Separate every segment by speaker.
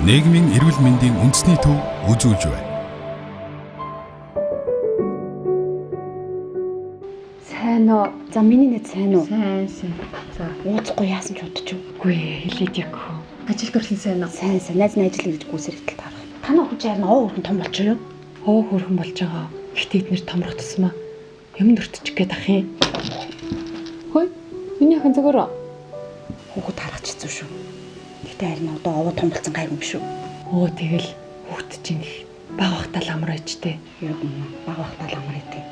Speaker 1: нийгмийн эрүүл мэндийн үндэсний төв үзүүлж байна.
Speaker 2: Сайн уу? За миний нэт сайн уу?
Speaker 3: Сайн. За,
Speaker 2: Ууцгүй яасан ч удаж юу?
Speaker 3: үгүй хэлээд яг хөө. Ажил гэрлийн сайн уу?
Speaker 2: Сайн. Найз нь ажил хийж гүйсэр хэтэл таарах. Танаа хүч харин оо өргөн том болчих юу?
Speaker 3: Хоо хөрхөн болж байгаа. Гэхдээ эднэр томрох тусмаа юм дуртчих гээд ах юм. Хөөе. Миний хэн зөвгөрөө.
Speaker 2: Хүүхэд харах ч хэцүү шүү. Гэтэ харин одоо овоо том болсон гайгүй юм шүү.
Speaker 3: Оо тэгэл хүүхд чинь их баг бахтал амар ээжтэй.
Speaker 2: Яг юм. Баг бахтал амар идэв.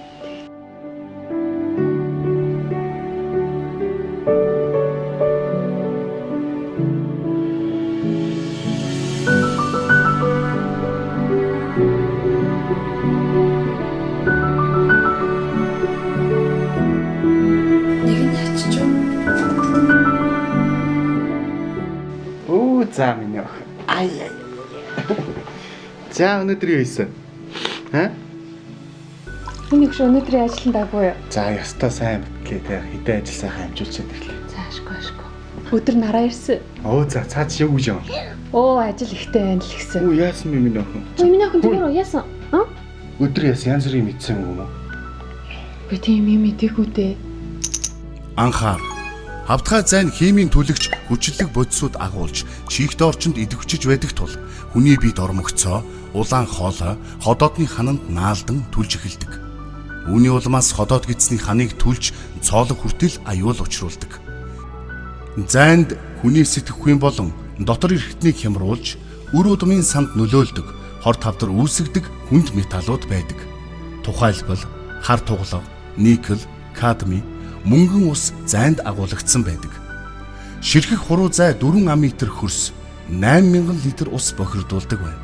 Speaker 4: За миний ах. Ай. За өнөөдөр юу хийсэн?
Speaker 3: Миний хөш өнөөдрийн ажил даагүй юу?
Speaker 4: За ястаа сайн битлээ те. Хитэ ажил сайхан амжуулчихад ирлээ.
Speaker 3: За ашгүй. Өдөр нараа ирсэн.
Speaker 4: Оо за цаад шиг үгүй юм.
Speaker 3: Оо ажил ихтэй байна л гэсэн.
Speaker 4: Оо яасан бэ миний ах?
Speaker 3: Миний хэн зөвгөрөө яасан?
Speaker 4: Өдөр яасан янз бүрийн мэдсэн юм уу?
Speaker 3: Би тийм юм мэдээгүй дээ.
Speaker 1: Анхаар. Хавтгай зайн химийн түлэгч хүчлэг бодисууд агуулж, чихт орчинд идэвхжиж байдаг тул хүний биед ормогцоо, улаан хоолой, ходоодны хананд наалдан түлж эхэлдэг. Үүний улмаас ходоод гидсний ханыг түлж цоолог хүртэл аюул учруулдаг. Зайнд хүний сэтгэхүйн болон дотор эрхтнийг хямруулж, үр удмын санд нөлөөлдөг, хор тавдар үүсгдэг хүнд металлууд байдаг. Тухайлбал хар тугалав, никел, кадми, мөнгөн ус зайнд агуулгдсан байдаг. Ширхэг хуруу зай 4 амметр хөрс 8000 литр ус бохирдуулдаг байна.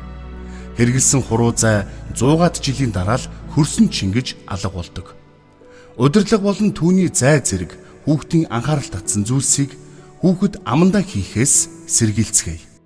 Speaker 1: Хэрэгэлсэн хуруу зай 100-аад жилийн дараа л хөрсөн чингэж алга болдог. Удирдлага болон түүний зай зэрэг хүүхдийн анхаарал татсан зүйлсийг хүүхэд амандаа хийхээс сэргийлцгээе.